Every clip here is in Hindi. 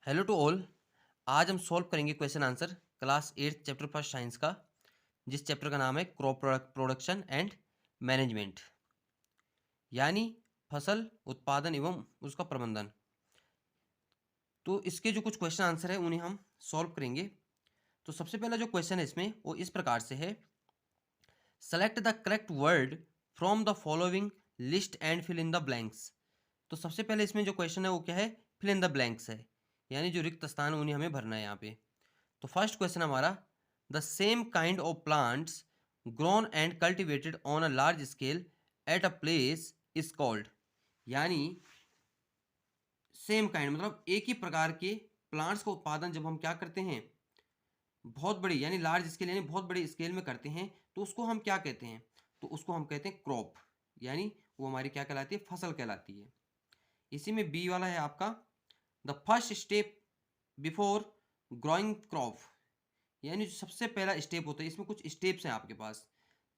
Hello to all. आज हम सॉल्व करेंगे question answer class 8 chapter first science का, जिस चैप्टर का नाम है क्रॉप प्रोडक्शन एंड मैनेजमेंट, यानी फसल उत्पादन एवं उसका प्रबंधन। तो इसके जो कुछ क्वेश्चन आंसर है उन्हें हम सॉल्व करेंगे। तो सबसे पहला जो क्वेश्चन है इसमें वो इस प्रकार से है, select the correct word from the following list and fill in the blanks. तो सबसे पहले इसमें जो क्वेश्चन है वो क्या है, फिल इन द ब्लैंक्स है, यानी जो रिक्त स्थान उन्हें हमें भरना है यहाँ पे। तो फर्स्ट क्वेश्चन हमारा, the same kind of plants grown and cultivated on a large scale at a place is called, यानी सेम काइंड मतलब एक ही प्रकार के प्लांट्स का उत्पादन जब हम क्या करते हैं, बहुत बड़ी यानी लार्ज स्केल यानी बहुत बड़ी स्केल में करते हैं, तो उसको हम क्या कहते हैं, तो उसको हम कहते हैं क्रॉप, यानी वो हमारी क्या कहलाती है, फसल कहलाती है। इसी में बी वाला है आपका, the first step before growing crop, यानी जो सबसे पहला स्टेप होता है, इसमें कुछ स्टेप्स हैं आपके पास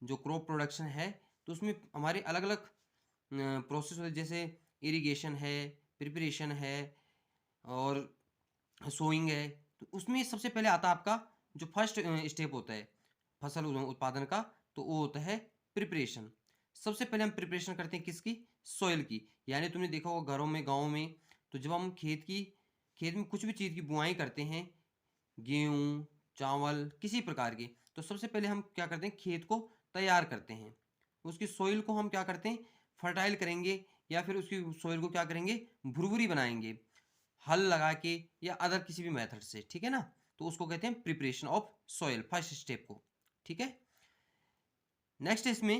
जो क्रॉप प्रोडक्शन है, तो उसमें हमारे अलग अलग प्रोसेस होते हैं, जैसे इरिगेशन है, प्रिपरेशन है और सोइंग है। तो उसमें सबसे पहले आता है आपका जो फर्स्ट स्टेप होता है फसल उत्पादन का, तो वो होता है प्रिपरेशन। सबसे पहले हम प्रिपरेशन करते हैं किसकी, सॉइल की। यानी तुमने देखा होगा घरों में, गाँव में, तो जब हम खेत में कुछ भी चीज़ की बुआई करते हैं, गेहूँ, चावल, किसी प्रकार के, तो सबसे पहले हम क्या करते हैं, खेत को तैयार करते हैं। उसकी सोइल को हम क्या करते हैं, फर्टाइल करेंगे, या फिर उसकी सोइल को क्या करेंगे, भुरभुरी बनाएंगे, हल लगा के या अदर किसी भी मेथड से, ठीक है ना। तो उसको कहते हैं preparation of soil, first step को, ठीक है। नेक्स्ट इसमें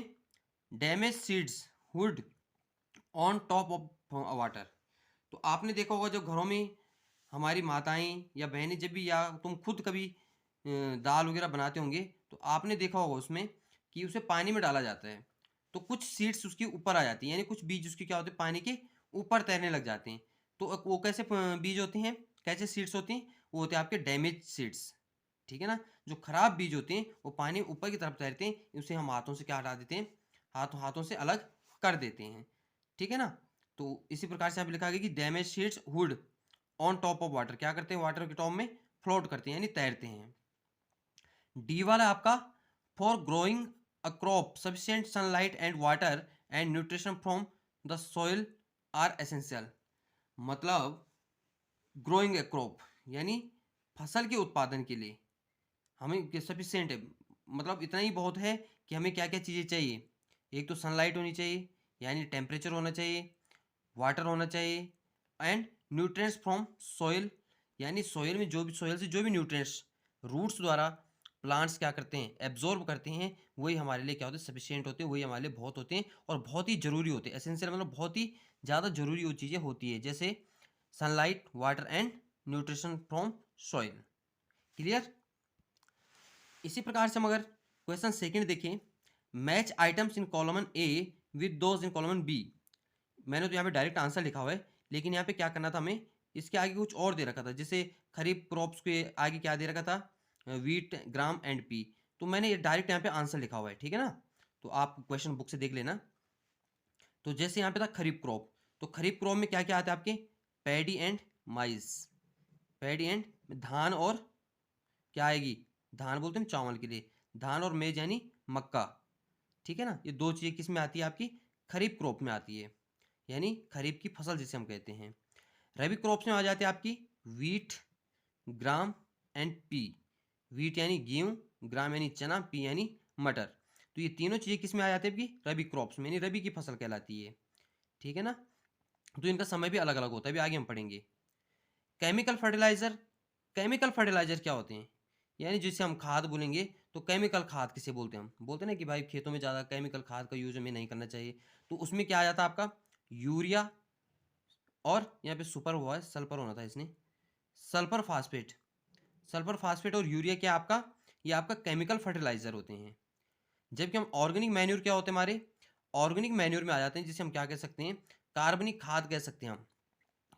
damage seeds would on top of water. तो आपने देखा होगा जब घरों में हमारी माताएं या बहनें जब भी, या तुम खुद कभी दाल वगैरह बनाते होंगे, तो आपने देखा होगा उसमें कि उसे पानी में डाला जाता है, तो कुछ सीड्स उसके ऊपर आ जाती हैं, यानी कुछ बीज उसके क्या होते हैं, पानी के ऊपर तैरने लग जाते हैं। तो वो कैसे बीज होते हैं, कैसे सीड्स होते हैं, वो होते हैं आपके डैमेज सीड्स, ठीक है ना। जो खराब बीज होते हैं वो पानी ऊपर की तरफ तैरते हैं, उसे हम हाथों से क्या हटा देते हैं, हाथों हाथों से अलग कर देते हैं, ठीक है ना। तो इसी प्रकार से यहाँ पे लिखा गया कि damage seeds would on top of water, क्या करते हैं, वाटर के टॉप में फ्लोट करते हैं यानी तैरते हैं। डी वाला आपका, for growing a crop sufficient sunlight and water and nutrition from the soil are essential. मतलब ग्रोइंग ए क्रॉप यानी फसल के उत्पादन के लिए हमें सफिशिएंट है, मतलब इतना ही बहुत है कि हमें क्या क्या चीज़ें चाहिए। एक तो सनलाइट होनी चाहिए, यानी टेम्परेचर होना चाहिए, वाटर होना चाहिए, एंड न्यूट्रिएंट्स फ्रॉम सॉइल, यानी सॉइल में जो भी, सॉइल से जो भी न्यूट्रिएंट्स रूट्स द्वारा प्लांट्स क्या करते हैं, एब्जॉर्ब करते हैं, वही हमारे लिए क्या होते हैं, सफिशिएंट होते हैं, वही हमारे लिए बहुत होते हैं और बहुत ही ज़रूरी होते हैं। एसेंशियल मतलब बहुत ही ज़्यादा ज़रूरी वो चीज़ें होती है, जैसे sunlight, water and nutrition from soil. Clear. इसी प्रकार से हम अगर क्वेश्चन सेकंड देखें, match items in column A with those in column B. मैंने तो यहाँ पे डायरेक्ट आंसर लिखा हुआ है, लेकिन यहाँ पे क्या करना था हमें, इसके आगे कुछ और दे रखा था, जैसे खरीफ क्रॉप्स के आगे क्या दे रखा था, वीट, ग्राम एंड पी। तो मैंने ये डायरेक्ट यहाँ पे आंसर लिखा हुआ है, ठीक है ना। तो आप क्वेश्चन बुक से देख लेना। तो जैसे यहाँ पे था खरीफ क्रॉप, तो खरीफ क्रॉप में क्या क्या आता है आपके, paddy and mice. Paddy and धान, और क्या आएगी, धान बोलते हैं चावल के लिए, धान और मेज यानी मक्का, ठीक है ना। ये दो चीज़ें किस में आती है आपकी, खरीफ क्रॉप में आती है, यानी खरीफ की फसल जिसे हम कहते हैं। रबी क्रॉप्स में आ जाते हैं आपकी wheat, gram and P. Wheat यानी गेहूँ, ग्राम यानी चना, पी यानी मटर। तो ये तीनों चीज़ें किस में आ जाती है आपकी, रबी क्रॉप्स में, यानी रबी की फसल कहलाती है, ठीक है ना। तो इनका समय भी अलग अलग होता है, अभी आगे हम पढ़ेंगे। केमिकल फर्टिलाइजर, केमिकल फर्टिलाइजर क्या होते हैं, यानी जिसे हम खाद बोलेंगे, तो केमिकल खाद किसे बोलते हैं, हम बोलते हैं ना कि भाई खेतों में ज़्यादा केमिकल खाद का यूज हमें नहीं करना चाहिए। तो उसमें क्या आ जाता है आपका, यूरिया, और यहाँ पे सुपर हुआ है, सल्फर होना था इसने, सल्फर फास्फेट। सल्फर फास्फेट और यूरिया क्या आपका, ये आपका केमिकल फर्टिलाइजर होते हैं। जबकि हम ऑर्गेनिक मैन्योर क्या होते हैं हमारे, ऑर्गेनिक मैन्योर में आ जाते हैं, जिसे हम क्या कह सकते हैं, कार्बनिक खाद कह सकते हैं हम,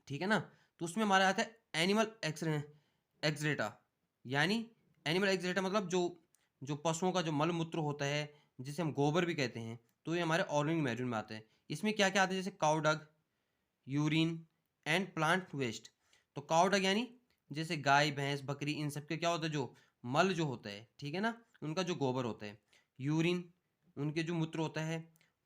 ठीक है ना। तो उसमें हमारा आता है एनिमल एक्सरेटा, यानी एनिमल एक्सरेटा मतलब जो जो पशुओं का जो मल मूत्र होता है, जिसे हम गोबर भी कहते हैं, तो ये हमारे ऑर्गेनिक मैन्योर में आता है। इसमें क्या क्या आता है, जैसे cow dung, urine and plant waste. तो काउ डग यानी जैसे गाय भैंस बकरी इन सब के क्या होता है, जो मल जो होता है, ठीक है ना, उनका जो गोबर होता है, यूरिन उनके जो मूत्र होता है,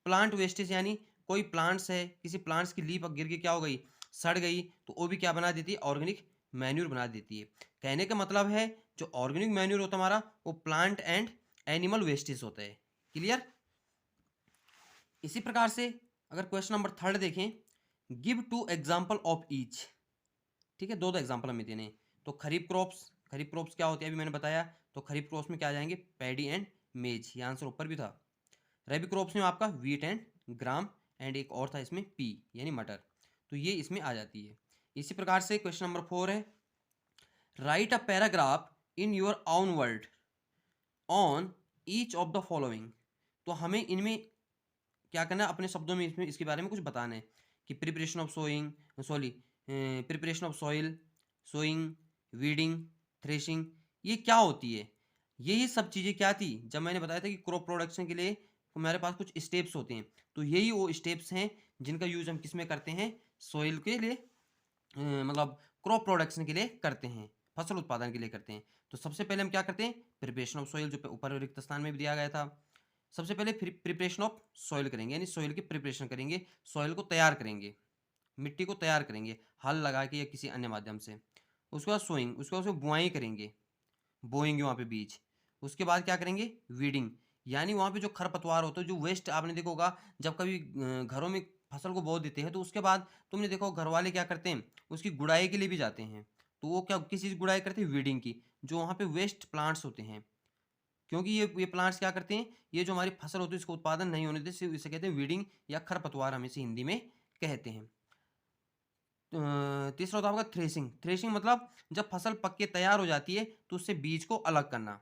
प्लांट वेस्टेज यानी कोई प्लांट्स है, किसी प्लांट्स की लीफ गिर के क्या हो गई, सड़ गई, तो वो भी क्या बना देती है, ऑर्गेनिक मैन्यूर बना देती है। कहने का मतलब है जो ऑर्गेनिक मैन्यूर होता है हमारा, वो प्लांट एंड एनिमल वेस्टेज होता है। क्लियर। इसी प्रकार से अगर क्वेश्चन नंबर 3 देखें, गिव 2 एग्जाम्पल ऑफ ईच। ठीक है, दो एग्जाम्पल हमें देने हैं। तो खरीफ क्रॉप्स क्या होती है अभी मैंने बताया, तो खरीफ क्रॉप्स में क्या आ जाएंगे, पैडी एंड मेज, ये आंसर ऊपर भी था। रबी क्रॉप्स में आपका वीट एंड ग्राम, एंड एक और था इसमें पी यानी मटर, तो ये इसमें आ जाती है। इसी प्रकार से क्वेश्चन नंबर 4 है, right a paragraph in your own word on each of the following. तो हमें इनमें क्या करना है, अपने शब्दों में इसमें इसके बारे में कुछ बताना है कि preparation of preparation of soil, sowing, weeding, threshing, ये क्या होती है। यही सब चीज़ें क्या थी, जब मैंने बताया था कि क्रॉप प्रोडक्शन के लिए हमारे पास कुछ स्टेप्स होते हैं, तो यही वो स्टेप्स हैं जिनका यूज हम किस में करते हैं, सॉइल के लिए, मतलब क्रॉप प्रोडक्शन के लिए करते हैं, फसल उत्पादन के लिए करते हैं। तो सबसे पहले हम क्या करते हैं, प्रिपरेशन ऑफ सॉइल, जो ऊपर रिक्त स्थान में भी दिया गया था। सबसे पहले प्रिपरेशन ऑफ सॉइल करेंगे, यानी सॉइल की प्रिपरेशन करेंगे, सॉइल को तैयार करेंगे, मिट्टी को तैयार करेंगे हल लगा के या किसी अन्य माध्यम से। उसके बाद सोइंग, उसके बाद उसमें बुआई करेंगे, बोएंगे वहाँ पे बीज। उसके बाद क्या करेंगे, वीडिंग, यानी वहाँ पे जो खरपतवार होता है, जो वेस्ट, आपने देखा होगा जब कभी घरों में फसल को बो देते हैं, तो उसके बाद तुमने देखो घर वाले क्या करते हैं, उसकी गुड़ाई के लिए भी जाते हैं। तो वो क्या, किस चीज़ गुड़ाई करते हैं, वीडिंग की, जो वहाँ पे वेस्ट प्लांट्स होते हैं, क्योंकि ये प्लांट्स क्या करते हैं, ये जो हमारी फसल होती है इसको उत्पादन नहीं होने देते, इसे कहते हैं वीडिंग या खरपतवार, हम इसे हिंदी में कहते हैं। तीसरा होता है आपका थ्रेशिंग। थ्रेशिंग मतलब जब फसल पक के तैयार हो जाती है तो उससे बीज को अलग करना।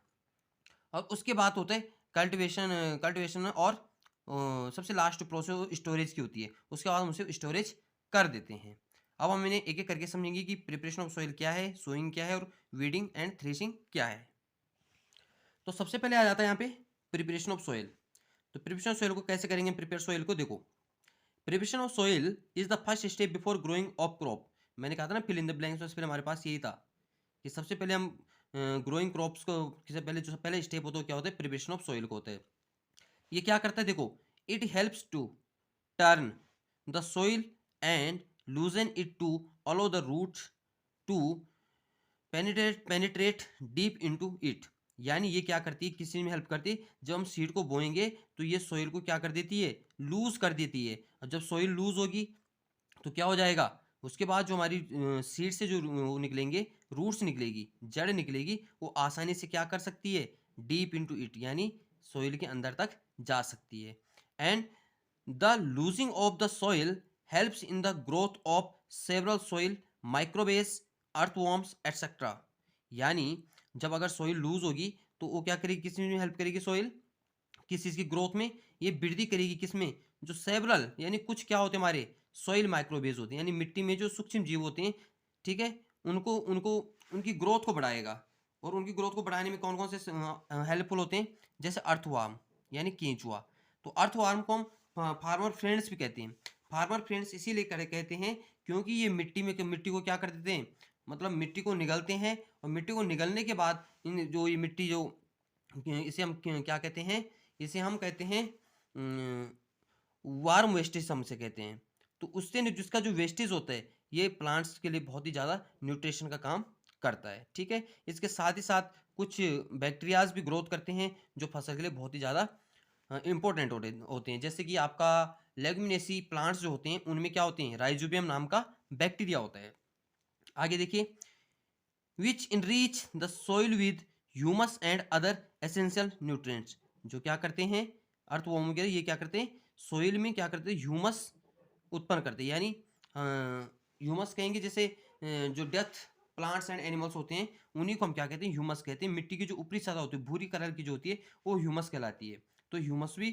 और उसके बाद होते हैं कल्टिवेशन और सबसे लास्ट प्रोसेस स्टोरेज की होती है, उसके बाद हम उसे स्टोरेज कर देते हैं। अब हम इन्हें एक एक करके समझेंगे कि प्रिपरेशन ऑफ सॉइल क्या है, सोइंग क्या है, और वीडिंग एंड थ्रेशिंग क्या है। तो सबसे पहले आ जाता है यहाँ पे प्रिपरेशन ऑफ सॉइल। तो प्रिपरेशन ऑफ सॉइल को कैसे करेंगे, प्रिपेयर सॉइल को देखो, preparation of soil is the first step before growing of crop. मैंने कहा था ना फिल इन द ब्लैंक्स, उससे पहले हमारे पास यही था कि सबसे पहले हम ग्रोइंग क्रॉप्स को, किससे पहले जो पहले स्टेप होता है क्या होता है, प्रिपरेशन ऑफ सॉइल को होता है। ये क्या करता है, देखो, it helps to turn the soil and loosen it to allow the roots to penetrate deep into it. यानी ये क्या करती है, किसी में हेल्प करती है, जब हम सीड को बोएंगे तो ये सॉइल को क्या कर देती है, लूज कर देती है। और जब सॉइल लूज होगी तो क्या हो जाएगा, उसके बाद जो हमारी सीड से जो वो निकलेंगे, रूट्स निकलेगी, जड़ निकलेगी, वो आसानी से क्या कर सकती है, डीप इनटू इट, यानी सॉइल के अंदर तक जा सकती है। And the loosing of the soil helps in the growth of several soil microbes, earthworms etcetera. यानी जब अगर सॉइल लूज होगी तो वो क्या करेगी, किस में हेल्प करेगी सॉइल, किस चीज़ की ग्रोथ में, ये वृद्धि करेगी किसमें, जो सेवरल यानी कुछ क्या होते हैं हमारे सॉइल माइक्रोबेज होते हैं, यानी मिट्टी में जो सूक्ष्म जीव होते हैं, ठीक है, उनको उनको उनकी ग्रोथ को बढ़ाएगा। और उनकी ग्रोथ को बढ़ाने में कौन कौन से हेल्पफुल होते हैं, जैसे अर्थवार्म यानी केंचुआ। तो अर्थवार्म को हम फार्मर फ्रेंड्स भी कहते हैं। फार्मर फ्रेंड्स इसीलिए कहते हैं क्योंकि ये मिट्टी को क्या कर देते हैं, मतलब मिट्टी को निगलते हैं, और मिट्टी को निगलने के बाद इन जो ये मिट्टी जो, इसे हम क्या कहते हैं, इसे हम कहते हैं वार्म वेस्टेज हमसे कहते हैं। तो उससे जिसका जो वेस्टेज होता है, ये प्लांट्स के लिए बहुत ही ज़्यादा न्यूट्रिशन का काम करता है। ठीक है, इसके साथ ही साथ कुछ बैक्टीरियाज भी ग्रोथ करते हैं जो फसल के लिए बहुत ही ज़्यादा इंपॉर्टेंट होते हैं। जैसे कि आपका लेग्यूमिनेसी प्लांट्स जो होते हैं उनमें क्या होते हैं, राइजोबियम नाम का बैक्टीरिया होता है। आगे देखिए, which enrich the soil with humus and other essential nutrients. जो क्या करते हैं, अर्थवर्म वगैरह, ये क्या करते हैं, सॉइल में क्या करते हैं, ह्यूमस उत्पन्न करते हैं। यानी ह्यूमस कहेंगे, जैसे जो डेथ प्लांट्स एंड एनिमल्स होते हैं उन्हीं को हम क्या कहते हैं, ह्यूमस कहते हैं। मिट्टी की जो ऊपरी सतह होती है, भूरी कलर की जो होती है, वो ह्यूमस कहलाती है। तो ह्यूमस भी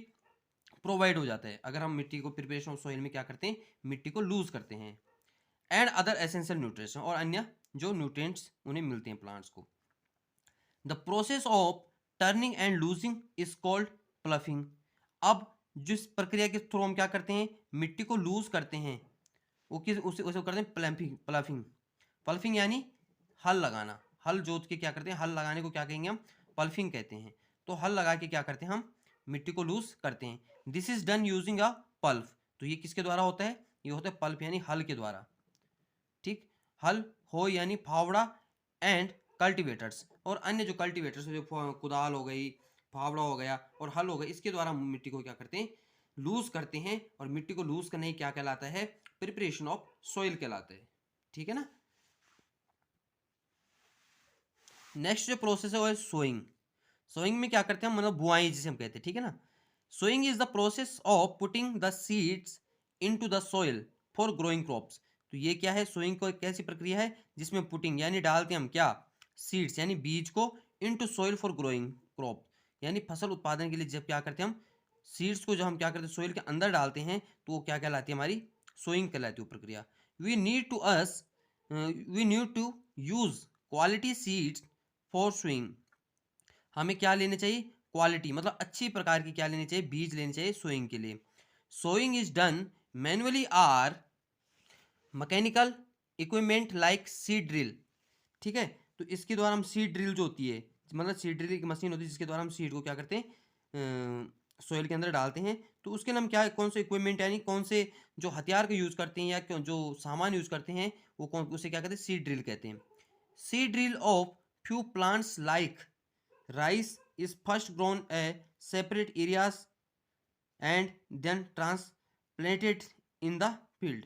प्रोवाइड हो जाता है अगर हम मिट्टी को प्रिपरेशन ऑफ सॉइल में क्या करते हैं, मिट्टी को लूज करते हैं। एंड अदर एसेंशियल न्यूट्रिशन, और अन्य जो न्यूट्रिएंट्स उन्हें मिलते हैं प्लांट्स को। The process of turning and losing is called ploughing. अब जिस प्रक्रिया के थ्रू हम क्या करते हैं, मिट्टी को लूज करते हैं, वो किस उसे उसे करते हैं प्लफिंग। प्लफिंग यानी हल लगाना, हल जोत के क्या करते हैं, हल लगाने को क्या कहेंगे हम, पल्फिंग कहते हैं। तो हल लगा के क्या करते हैं हम, मिट्टी को लूज करते हैं। This is done using a plough, तो ये किसके द्वारा होता है, ये होता है पल्प यानी हल के द्वारा। ठीक, हल, हो यानी फावड़ा, एंड कल्टीवेटर्स, और अन्य जो कल्टीवेटर्स जो कुदाल हो गई, फावड़ा हो गया और हल हो गया, इसके द्वारा हम मिट्टी को क्या करते हैं, लूज करते हैं। और मिट्टी को लूज करने क्या कहलाता है, प्रिपरेशन ऑफ सॉइल कहलाता है। ठीक है ना। नेक्स्ट जो प्रोसेस है वो है सोइंग। सोइंग में क्या करते हैं हम, मतलब बुआई जिसे हम कहते हैं। ठीक है ना। Sowing is the process of putting the seeds into the soil for growing crops. तो ये क्या है, सोइंग को एक कैसी प्रक्रिया है जिसमें पुटिंग यानी डालते हैं हम क्या, सीड्स यानी बीज को, into soil for growing crop, यानी फसल उत्पादन के लिए जब क्या करते हैं हम, सीड्स को जब हम क्या करते हैं सोइल के अंदर डालते हैं, तो वो क्या कहलाती है, हमारी सोइंग कहलाती है वो प्रक्रिया। We need to use quality seeds for sowing. हमें क्या लेने चाहिए, क्वालिटी मतलब अच्छी प्रकार की क्या लेनी चाहिए, बीज लेने चाहिए सोइंग के लिए। Sowing is done manually or mechanical equipment like seed drill. ठीक है, तो इसके द्वारा हम सीड ड्रिल जो होती है, मतलब सीड ड्रिल की मशीन होती है जिसके द्वारा हम सीड को क्या करते हैं, सोइल के अंदर डालते हैं। तो उसके लिए हम क्या, कौन से इक्विपमेंट यानी कौन से जो हथियार का यूज़ करते हैं या जो सामान यूज़ करते हैं, वो कौन, उसे क्या कहते हैं, सीड ड्रिल कहते हैं। Seed drill of few plants like rice is first grown a separate areas and then transplanted in the field।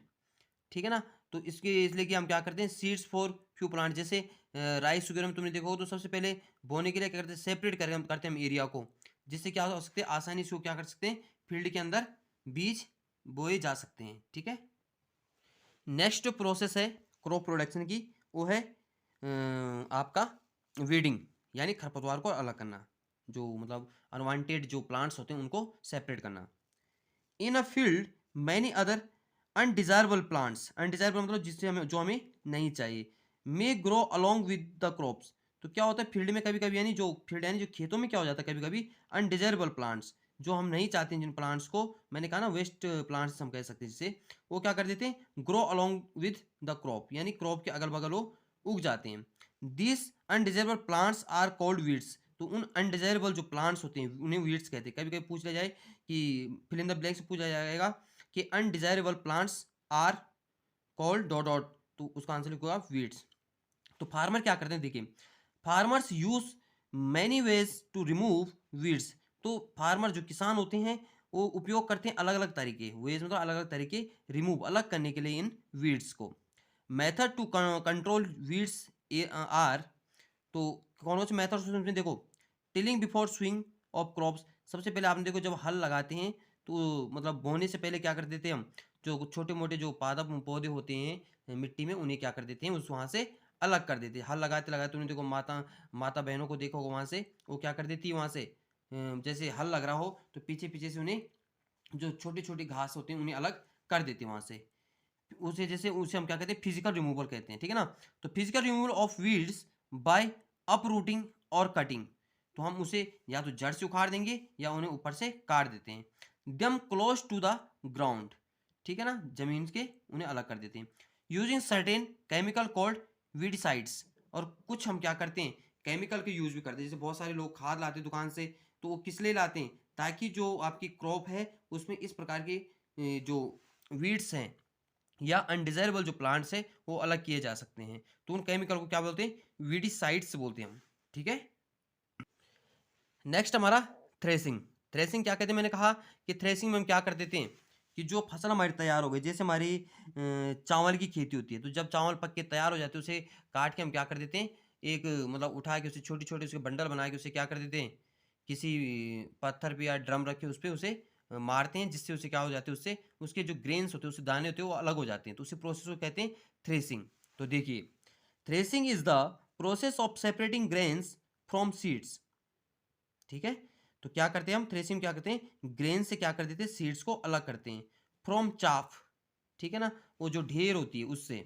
ठीक है ना। तो इसके इसलिए कि हम क्या करते हैं, सीड्स फॉर फ्यू प्लांट, जैसे राइस वगैरह में तुमने देखा हो, तो सबसे पहले बोने के लिए क्या करते हैं, सेपरेट करके हम करते हैं हम एरिया को, जिससे क्या हो सकते हैं, आसानी से वो क्या कर सकते हैं, फील्ड के अंदर बीज बोए जा सकते हैं। ठीक है। नेक्स्ट प्रोसेस है क्रॉप प्रोडक्शन की, वो है आपका वीडिंग, यानी खरपतवार को अलग करना, जो मतलब अनवांटेड जो प्लांट्स होते हैं उनको सेपरेट करना। In a field many other undesirable plants, undesirable मतलब जिससे हमें, जो हमें नहीं चाहिए, may grow along with the crops. तो क्या होता है फील्ड में कभी कभी, यानी जो फील्ड यानी जो खेतों में क्या हो जाता है कभी कभी, अनडिजायरेबल प्लांट्स, जो हम नहीं चाहते हैं, जिन प्लांट्स को मैंने कहा ना वेस्ट प्लांट्स हम कह सकते हैं, जिसे वो क्या कर देते हैं, grow along with the crop, यानी क्रॉप के अगल बगल वो उग जाते हैं। This undesirable plants are called weeds. तो उन अनडिजायरेबल जो प्लांट्स होते हैं उन्हें वीड्स कहते हैं। कभी कभी पूछ लिया जाए कि फिल इन द ब्लैंक से पूछा जाएगा कि undesirable plants are called dot dot, तो उसका आंसर लिखो आप वीड्स। तो फार्मर क्या करते हैं, देखिए, farmers use many ways to remove weeds. तो फार्मर जो किसान होते हैं वो उपयोग करते हैं अलग अलग तरीके, वेज मतलब अलग अलग तरीके, रिमूव अलग करने के लिए इन वीड्स को। Method to control weeds are, तो कौन से मेथड्स में देखो, tilling before sowing of crops. सबसे पहले आपने देखो जब हल लगाते हैं तो मतलब बोने से पहले क्या कर देते हैं हम, जो छोटे मोटे जो पादप पौधे होते हैं मिट्टी में, उन्हें क्या कर देते हैं, उस वहाँ से अलग कर देते हैं। हल लगाते लगाते उन्हें देखो, माता माता बहनों को देखो वहाँ से वो क्या कर देती है, वहाँ से जैसे हल लग रहा हो तो पीछे पीछे से उन्हें जो छोटी छोटी घास होती हैं उन्हें अलग कर देती है वहाँ से। उसे जैसे उसे हम क्या कहते हैं, फिजिकल रिमूवल कहते हैं। ठीक है ना। तो physical removal of weeds by uprooting और कटिंग, तो हम उसे या तो जड़ से उखाड़ देंगे या उन्हें ऊपर से काट देते हैं। दम क्लोज टू द ग्राउंड, ठीक है ना, जमीन के उन्हें अलग कर देते हैं। यूजिंग सर्टेन केमिकल कॉल्ड वीडसाइड्स, और कुछ हम क्या करते हैं, केमिकल के यूज भी करते हैं। जैसे बहुत सारे लोग खाद लाते हैं दुकान से, तो वो किस लिए लाते हैं, ताकि जो आपकी क्रॉप है उसमें इस प्रकार के जो वीड्स हैं या अनडिजायरेबल जो प्लांट्स है वो अलग किए जा सकते हैं। तो उन केमिकल को क्या बोलते हैं, वीडिसाइड्स बोलते हैं हम। ठीक है। नेक्स्ट हमारा थ्रेसिंग। थ्रेसिंग क्या कहते हैं, मैंने कहा कि थ्रेसिंग में हम क्या कर देते हैं कि जो फसल हमारी तैयार हो गई, जैसे हमारी चावल की खेती होती है, तो जब चावल पक के तैयार हो जाते हैं उसे काट के हम क्या कर देते हैं, एक मतलब उठा के उसे छोटी छोटी उसके बंडल बना के उसे क्या कर देते हैं, किसी पत्थर पे या ड्रम रखे उस पर उसे मारते हैं, जिससे उसे क्या हो जाते हैं, उससे उसके जो ग्रेन्स होते हैं, उससे दाने होते हैं वो अलग हो जाते हैं। तो उसी प्रोसेस को कहते हैं थ्रेसिंग। तो देखिए, threshing is the process of separating grains from seeds. ठीक है। तो क्या करते हैं हम थ्रेसिंग, क्या करते हैं, ग्रेन से क्या कर देते हैं, सीड्स को अलग करते हैं। फ्रॉम चाफ, ठीक है ना, वो जो ढेर होती है उससे।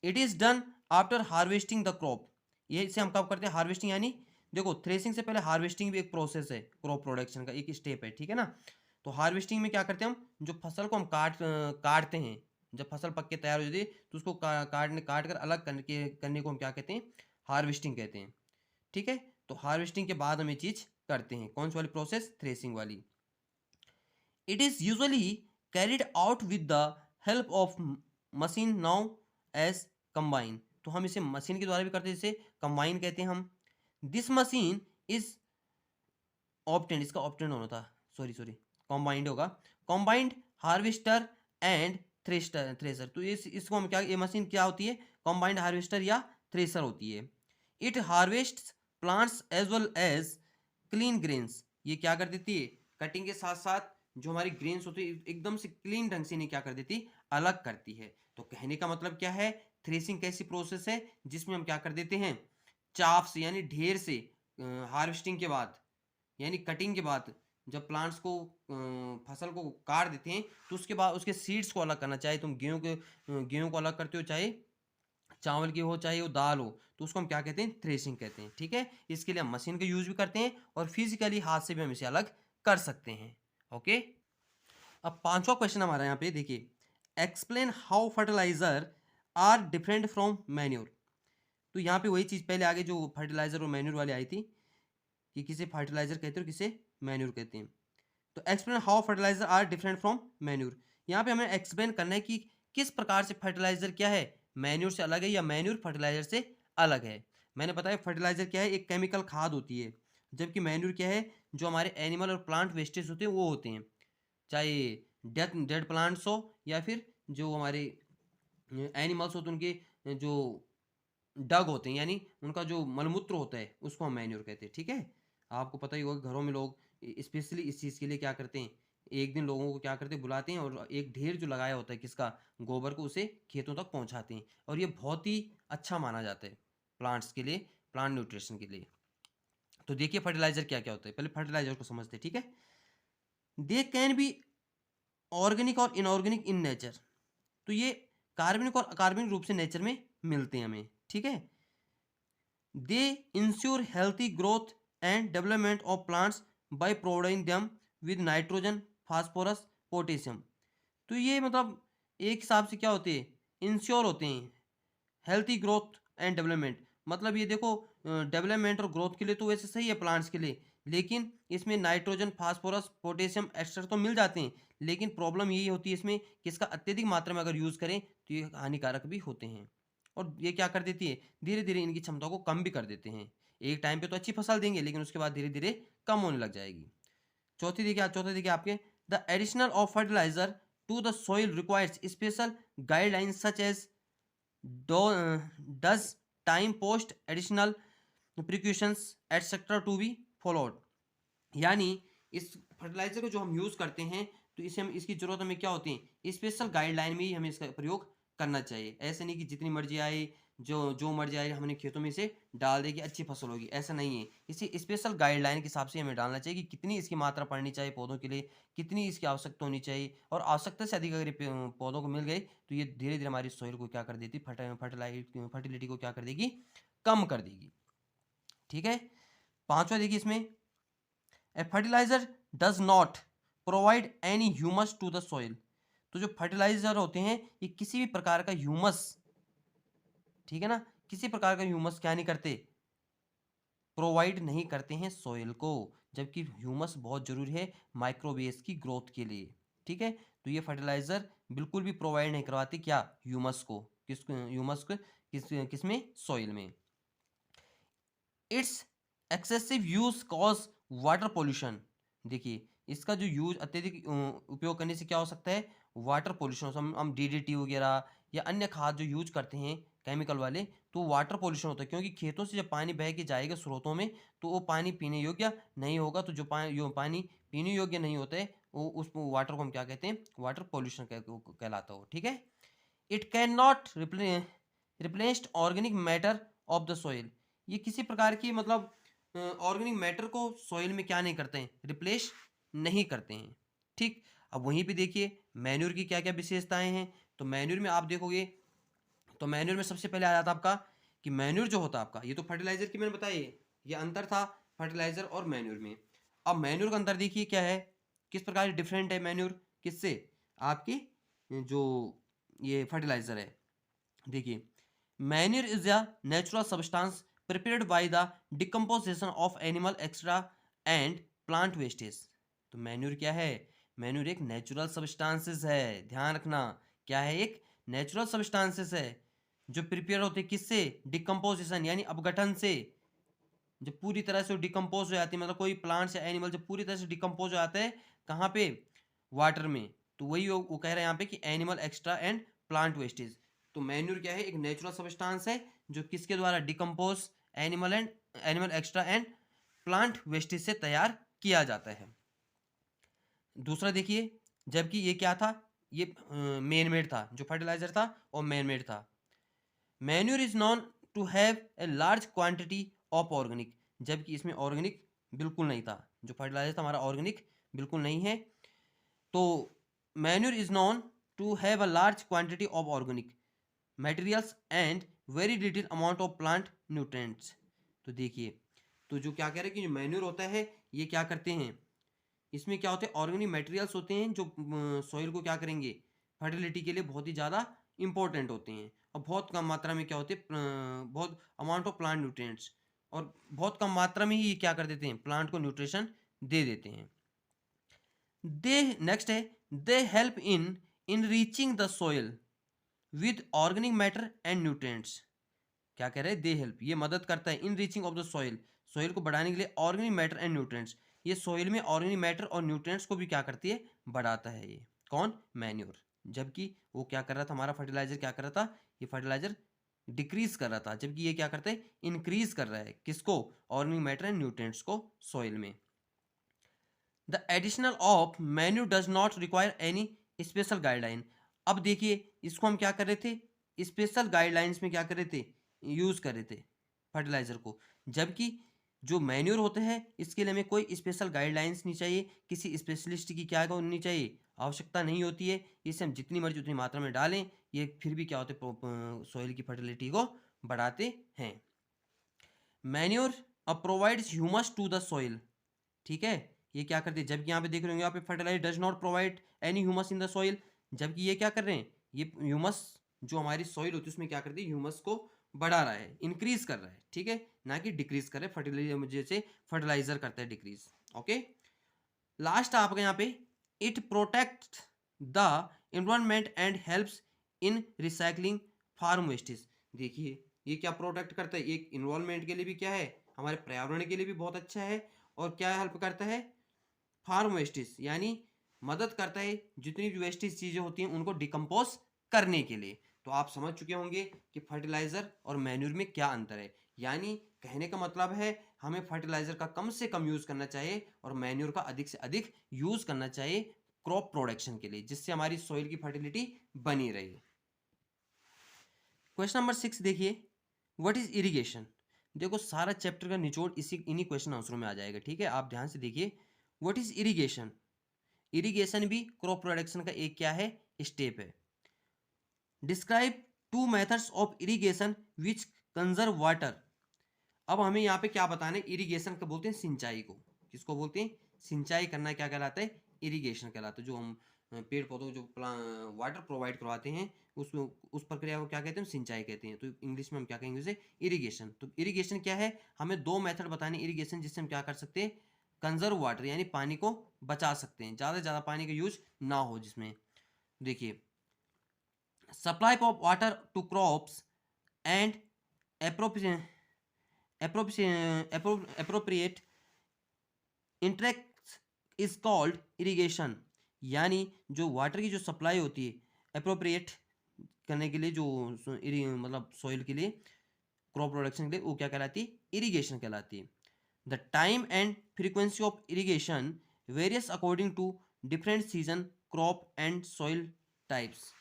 It is done after harvesting the crop. ये इसे हम कब करते हैं, हार्वेस्टिंग, यानी देखो थ्रेसिंग से पहले हार्वेस्टिंग भी एक प्रोसेस है, क्रॉप प्रोडक्शन का एक स्टेप है। ठीक है ना। तो हार्वेस्टिंग में क्या करते हैं हम, जो फसल को हम काटते हैं, जब फसल पक के तैयार हो जाती है तो उसको काट कर अलग करने को हम क्या कहते हैं, हार्वेस्टिंग कहते हैं। ठीक है, तो हार्वेस्टिंग के बाद हम ये चीज करते हैं, कौन सी वाली प्रोसेस, थ्रेसिंग वाली। It is usually carried out with the help of machine now as combine. तो हम इसे मशीन के द्वारा भी करते हैं, जिसे कंबाइन कहते हैं हम। दिस मशीन इज ऑप्टेंड, इसका ऑप्टेंड होना था, सॉरी कॉम्बाइंड होगा, कॉम्बाइंड हार्वेस्टर एंड थ्रेसर। तो इसको हम क्या, ये मशीन क्या होती है, कॉम्बाइंड हार्वेस्टर या थ्रेसर होती है। It harvest plants as well as clean grains. ये क्या कर देती है, कटिंग के साथ साथ जो हमारी ग्रेन्स होती है एकदम से क्लीन ढंग से इन्हें क्या कर देती, अलग करती है। तो कहने का मतलब क्या है, थ्रेसिंग कैसी प्रोसेस है जिसमें हम क्या कर देते हैं, चाफ से यानी ढेर से, हार्वेस्टिंग के बाद यानी कटिंग के बाद जब प्लांट्स को फसल को काट देते हैं तो उसके बाद उसके सीड्स को अलग करना, चाहे तुम गेहूं को अलग करते हो, चाहे चावल की हो, चाहे वो दाल हो, तो उसको हम क्या कहते हैं, थ्रेसिंग कहते हैं। ठीक है, इसके लिए हम मशीन का यूज भी करते हैं और फिजिकली हाथ से भी हम इसे अलग कर सकते हैं। ओके, अब पांचवा क्वेश्चन हमारा यहाँ पे देखिए, explain how fertiliser are different from manure. तो यहाँ पे वही चीज़ पहले आगे जो फर्टिलाइजर और मैन्योर वाली आई थी कि किसे फर्टिलाइजर कहते हैं और किसे मैन्योर कहते हैं। तो explain how fertiliser are different from manure, यहाँ पे हमें एक्सप्लेन करना है कि किस प्रकार से फर्टिलाइजर क्या है, मैन्योर से अलग है या मैन्योर फर्टिलाइजर से अलग है। मैंने बताया फर्टिलाइजर क्या है, एक केमिकल खाद होती है, जबकि मैन्योर क्या है, जो हमारे एनिमल और प्लांट वेस्टेज होते हैं वो होते हैं, चाहे डेड प्लांट्स हो या फिर जो हमारे एनिमल्स होते हैं उनके जो डग होते हैं, यानी उनका जो मलमूत्र होता है उसको हम मैन्योर कहते हैं। ठीक है, आपको पता ही होगा घरों में लोग स्पेशली इस चीज़ के लिए क्या करते हैं, एक दिन लोगों को क्या करते हैं, बुलाते हैं और एक ढेर जो लगाया होता है किसका, गोबर को, उसे खेतों तक पहुंचाते हैं। और ये बहुत ही अच्छा माना जाता है प्लांट्स के लिए, प्लांट न्यूट्रिशन के लिए। तो देखिए फर्टिलाइजर क्या क्या होता है, पहले फर्टिलाइजर को समझते हैं। ठीक है, दे कैन बी ऑर्गेनिक और इनऑर्गेनिक इन नेचर। तो ये कार्बनिक और अकार्बनिक रूप से नेचर में मिलते हैं हमें। ठीक है, दे ensure healthy growth and development of plants by providing them with nitrogen, phosphorus, potassium. तो ये मतलब एक हिसाब से क्या होते हैं, इंश्योर होते हैं हेल्थी ग्रोथ एंड डेवलपमेंट। मतलब ये देखो डेवलपमेंट और ग्रोथ के लिए तो वैसे सही है प्लांट्स के लिए, लेकिन इसमें नाइट्रोजन, फास्फोरस, पोटेशियम एक्स्ट्रा तो मिल जाते हैं, लेकिन प्रॉब्लम यही होती है इसमें कि इसका अत्यधिक मात्रा में अगर यूज़ करें तो ये हानिकारक भी होते हैं। और ये क्या कर देती है, धीरे धीरे इनकी क्षमता को कम भी कर देते हैं। एक टाइम पे तो अच्छी फसल देंगे लेकिन उसके बाद धीरे धीरे कम होने लग जाएगी। चौथा देखिए आपके, the additional of fertiliser to the soil requires special guidelines such as dose time post additional precautions etcetera to be followed. यानी इस फर्टिलाइजर को जो हम यूज़ करते हैं तो इसे हम इसकी ज़रूरत हमें क्या होती है, स्पेशल गाइडलाइन में ही हमें इसका प्रयोग करना चाहिए। ऐसे नहीं कि जितनी मर्जी आए, जो मर्जी आए हमने खेतों में इसे डाल दे कि अच्छी फसल होगी, ऐसा नहीं है। इसे स्पेशल गाइडलाइन के हिसाब से हमें डालना चाहिए कि कितनी इसकी मात्रा पड़नी चाहिए पौधों के लिए, कितनी इसकी आवश्यकता होनी चाहिए, और आवश्यकता से अधिक अगर ये पौधों को मिल गई तो ये धीरे धीरे हमारी सॉइल को क्या कर देती, फर्टिलिटी को क्या कर देगी, कम कर देगी। ठीक है, पांचवा देखिए इसमें, a fertiliser does not provide any humus to the soil. तो जो फर्टिलाइजर होते हैं ये किसी भी प्रकार का ह्यूमस, ठीक है ना, किसी प्रकार का ह्यूमस क्या नहीं करते, प्रोवाइड नहीं करते हैं सॉइल को, जबकि ह्यूमस बहुत जरूरी है माइक्रोवेव्स की ग्रोथ के लिए। ठीक है, तो ये फर्टिलाइजर बिल्कुल भी प्रोवाइड नहीं करवाती क्या, ह्यूमस को, ह्यूमस को किस में, सॉइल में। It's excessive use cause water pollution. देखिए इसका जो यूज अत्यधिक उपयोग करने से क्या हो सकता है, वाटर पोल्यूशन। हम डीडीटी वगैरह या अन्य खाद जो यूज करते हैं केमिकल वाले, तो वाटर पोल्यूशन होता है, क्योंकि खेतों से जब पानी बह के जाएगा स्रोतों में तो वो पानी पीने योग्य नहीं होगा। तो जो पानी पीने योग्य नहीं होता है वो उस वाटर को हम क्या कहते हैं, वाटर पोल्यूशन कहलाता हो। ठीक है, it can not replaced organic matter of the soil. ये किसी प्रकार की मतलब ऑर्गेनिक मैटर को सॉइल में क्या नहीं करते हैं, रिप्लेस नहीं करते हैं। ठीक, अब वहीं पे देखिए मैन्योर की क्या क्या विशेषताएं हैं। तो मैन्योर में आप देखोगे तो मैन्योर में सबसे पहले आ जाता आपका कि मैन्योर जो होता है आपका, ये तो फर्टिलाइजर की मैंने बताई है, ये अंतर था फर्टिलाइजर और मैन्योर में। अब मैन्योर का अंतर देखिए क्या है, किस प्रकार डिफरेंट है मैन्योर किससे, आपकी जो ये फर्टिलाइजर है। देखिए, manure is a natural substance prepared by the decomposition of animal extra and plant wastage. तो मैन्यूर क्या है? मैन्यूर एक नेचुरल सब्सटेंसेस है, ध्यान रखना। क्या है? एक नेचुरल सब्सटेंसेस है जो प्रिपेयर होते हैं किससे? डिकम्पोजिशन यानी अपघटन से। जब पूरी तरह से डिकम्पोज हो जाती है, मतलब कोई प्लांट्स या एनिमल जब पूरी तरह से डिकम्पोज हो जाता है, कहाँ पे? वाटर में। तो वही वो कह रहे हैं यहाँ पे कि animal extra and plant wastage. तो मैन्यूर क्या है? एक नेचुरल सब्सटेंस है जो किसके द्वारा? Decompose animal extra and plant wastage से तैयार किया जाता है। दूसरा देखिए, जबकि ये क्या था? ये मैन मेड था, जो फर्टिलाइजर था और मैन मेड था। Manure is known to have a large quantity of organic, जबकि इसमें ऑर्गेनिक बिल्कुल नहीं था। जो फर्टिलाइजर था हमारा ऑर्गेनिक बिल्कुल नहीं है। तो manure is known to have a large quantity of organic materials and very little amount of plant nutrients. तो देखिए, तो जो क्या कह रहे हैं कि जो मैन्यूर होता है ये क्या करते हैं? इसमें क्या होते हैं? ऑर्गेनिक मटेरियल्स होते हैं जो सॉइल को क्या करेंगे? फर्टिलिटी के लिए बहुत ही ज़्यादा इंपॉर्टेंट होते हैं। और बहुत कम मात्रा में क्या होते हैं? बहुत अमाउंट ऑफ प्लांट न्यूट्रिएंट्स, और बहुत कम मात्रा में ही ये क्या कर देते हैं? प्लांट को न्यूट्रिशन दे देते हैं। दे नेक्स्ट है, they help in reaching the soil with organic matter and nutrients. क्या कह रहे हैं? दे हेल्प, ये मदद करता है इन reaching of the soil, soil को बढ़ाने के लिए ऑर्गेनिक मैटर एंड न्यूट्रिएंट्स। ये सॉइल में ऑर्गेनिक मैटर और न्यूट्रिएंट्स को भी क्या करती है? बढ़ाता है ये। कौन? मैन्योर। जबकि वो क्या कर रहा था? हमारा फर्टिलाइजर क्या कर रहा था? ये फर्टिलाइजर डिक्रीज कर रहा था, जबकि ये क्या करता है? इंक्रीज कर रहा है। किसको? ऑर्गेनिक मैटर एंड न्यूट्रिएंट्स को सॉइल में। The additional of menu does not require any special guideline. अब देखिए, इसको हम क्या कर रहे थे? स्पेशल गाइडलाइंस में क्या कर रहे थे? यूज कर रहे थे फर्टिलाइजर को। जबकि जो मैन्योर होते हैं इसके लिए हमें कोई स्पेशल गाइडलाइंस नहीं चाहिए, किसी स्पेशलिस्ट की क्या होनी चाहिए? आवश्यकता नहीं होती है। इसे हम जितनी मर्जी उतनी मात्रा में डालें, ये फिर भी क्या होते? सॉइल की फर्टिलिटी को बढ़ाते हैं। Manure provides humus to the soil. ठीक है, ये क्या करते हैं? जबकि यहाँ पे देख रहे होंगे यहाँ पे fertiliser does not provide any humus in the soil, जबकि ये क्या कर रहे हैं? ये ह्यूमस जो हमारी सॉइल होती है उसमें क्या करती है? ह्यूमस को बढ़ा रहा है, इंक्रीज कर रहा है। ठीक है, ना कि डिक्रीज कर रहा है। फर्टिलाइजर जैसे फर्टिलाइजर करता है डिक्रीज। ओके, लास्ट आपका यहाँ पे, it protect the environment and helps in recycling farm wastage. देखिए, ये क्या प्रोटेक्ट करता है? एक इन्वायरमेंट के लिए भी क्या है? हमारे पर्यावरण के लिए भी बहुत अच्छा है। और क्या हेल्प करता है? फार्म वेस्टेज, यानी मदद करता है जितनी भी वेस्टेज चीज़ें होती हैं उनको डिकम्पोज करने के लिए। तो आप समझ चुके होंगे कि फर्टिलाइजर और मैन्यूर में क्या अंतर है। यानी कहने का मतलब है हमें फर्टिलाइजर का कम से कम यूज़ करना चाहिए और मैन्यूर का अधिक से अधिक यूज़ करना चाहिए क्रॉप प्रोडक्शन के लिए, जिससे हमारी सॉइल की फर्टिलिटी बनी रहे। क्वेश्चन नंबर 6 देखिए, व्हाट इज इरिगेशन। देखो, सारा चैप्टर का निचोड़ इन्हीं क्वेश्चन आंसरों में आ जाएगा। ठीक है, आप ध्यान से देखिए। What is irrigation. इरिगेशन भी क्रॉप प्रोडक्शन का एक क्या है? स्टेप है। Describe to methods of irrigation which conserve water. अब हमें यहाँ पे क्या बताना है? इरिगेशन का बोलते हैं सिंचाई को। किसको बोलते हैं? सिंचाई करना क्या कहलाता है? इरिगेशन कहलाता है। जो हम पेड़ पौधों को जो वाटर प्रोवाइड करवाते हैं उस प्रक्रिया को क्या कहते हैं? सिंचाई कहते हैं। तो इंग्लिश में हम क्या कहेंगे उसे? इरिगेशन। तो इरिगेशन क्या है? हमें दो मेथड बताने इरिगेशन जिससे हम क्या कर सकते हैं? कंजर्व वाटर, यानी पानी को बचा सकते हैं, ज़्यादा से ज़्यादा पानी का यूज ना हो जिसमें। देखिए, supply of water to crops and appropriate interact is called irrigation. यानी जो वाटर की जो सप्लाई होती है अप्रोप्रिएट करने के लिए, जो मतलब सॉइल के लिए, क्रॉप प्रोडक्शन के लिए, वो क्या कहलाती है? इरिगेशन कहलाती है। The time and frequency of irrigation various according to different season, crop and soil types.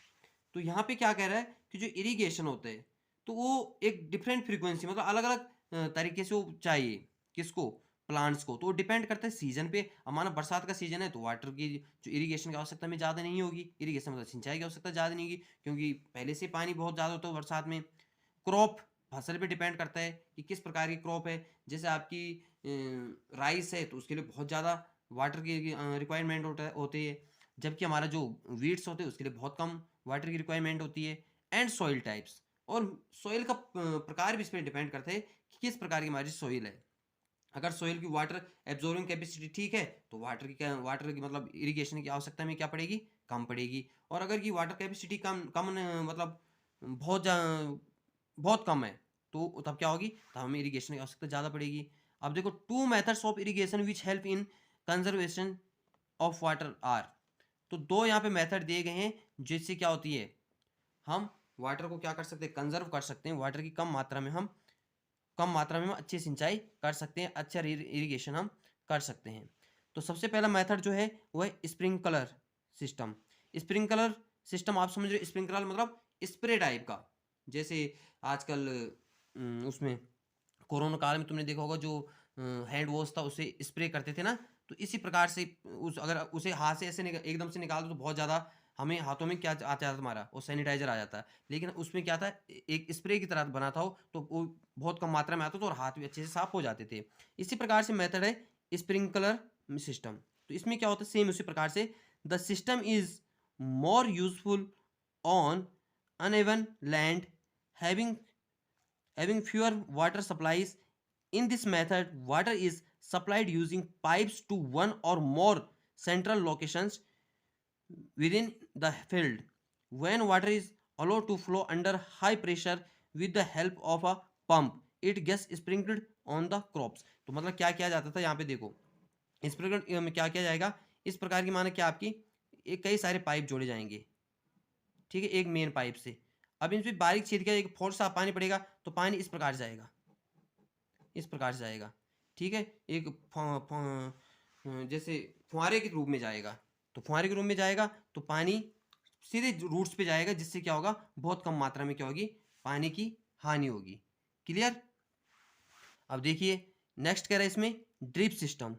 तो यहाँ पे क्या कह रहा है कि जो इरिगेशन होता है तो वो एक डिफरेंट फ्रीक्वेंसी, मतलब अलग अलग तरीके से वो चाहिए। किसको? प्लांट्स को। तो वो डिपेंड करता है सीजन पे। हमारा बरसात का सीजन है तो वाटर की जो इरिगेशन की आवश्यकता में ज़्यादा नहीं होगी। इरिगेशन मतलब सिंचाई की आवश्यकता ज़्यादा नहीं होगी, क्योंकि पहले से पानी बहुत ज़्यादा होता है बरसात में। क्रॉप, फसल पे डिपेंड करता है कि किस प्रकार की क्रॉप है। जैसे आपकी राइस है तो उसके लिए बहुत ज़्यादा वाटर की रिक्वायरमेंट होती है। जबकि हमारा जो वीट्स होते हैं उसके लिए बहुत कम वाटर की रिक्वायरमेंट होती है, एंड सॉइल टाइप्स, और सॉइल का प्रकार भी इस पर डिपेंड करता है कि किस प्रकार की हमारी सॉइल है। अगर सॉइल की वाटर एब्जॉर्बिंग कैपेसिटी ठीक है तो वाटर की मतलब इरिगेशन की आवश्यकता में क्या पड़ेगी, कम पड़ेगी। और अगर की वाटर कैपेसिटी मतलब बहुत बहुत कम है तो तब क्या होगी, तब हमें इरिगेशन की आवश्यकता ज़्यादा पड़ेगी। अब देखो, two methods of irrigation which help in conservation of water are, तो दो यहाँ पे मेथड दिए गए हैं जिससे क्या होती है, हम वाटर को क्या कर सकते हैं, कंजर्व कर सकते हैं। वाटर की कम मात्रा में हम अच्छी सिंचाई कर सकते हैं, अच्छा इरिगेशन हम कर सकते हैं। तो सबसे पहला मेथड जो है वो है स्प्रिंकलर सिस्टम। स्प्रिंकलर सिस्टम आप समझ रहे हो, स्प्रिंकलर मतलब स्प्रे टाइप का, जैसे आजकल उसमें कोरोना काल में तुमने देखा होगा जो हैंड वॉश था उसे स्प्रे करते थे ना, तो इसी प्रकार से अगर उसे हाथ से ऐसे एकदम से निकाल दो तो बहुत ज़्यादा हमें हाथों में क्या आ जाता हमारा, वो सैनिटाइजर आ जाता है। लेकिन उसमें क्या था, एक स्प्रे की तरह बना था वो, तो वो बहुत कम मात्रा में आता था और हाथ भी अच्छे से साफ हो जाते थे। इसी प्रकार से मेथड है स्प्रिंकलर सिस्टम। तो इसमें क्या होता है, सेम उसी प्रकार से the system is more useful on uneven land having fewer water supplies. In this method, water is supplied using pipes to one or more central locations within the field. When water is allowed to flow under high pressure with the help of a pump, it gets sprinkled on the crops. तो मतलब क्या किया जाता था, यहाँ पे देखो स्प्रिंकलर में क्या किया जाएगा, इस प्रकार की माना क्या आपकी एक कई सारे पाइप जोड़े जाएंगे, ठीक है, एक मेन पाइप से। अब इसमें बारीक छेद किया, एक फोर्स सा पानी पड़ेगा तो पानी इस प्रकार जाएगा, इस प्रकार से जाएगा, ठीक है, एक जैसे फुहारे के रूप में जाएगा। तो फुहारे के रूप में जाएगा तो पानी सीधे रूट्स पे जाएगा, जिससे क्या होगा, बहुत कम मात्रा में क्या होगी, पानी की हानि होगी। क्लियर। अब देखिए नेक्स्ट कह रहा है इसमें ड्रिप सिस्टम।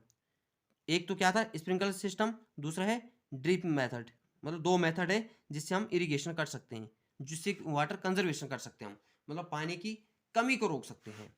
एक तो क्या था स्प्रिंकलर सिस्टम, दूसरा है ड्रिप मेथड। मतलब दो मेथड है जिससे हम इरिगेशन कर सकते हैं, जिससे वाटर कंजर्वेशन कर सकते हैं हम, मतलब पानी की कमी को रोक सकते हैं।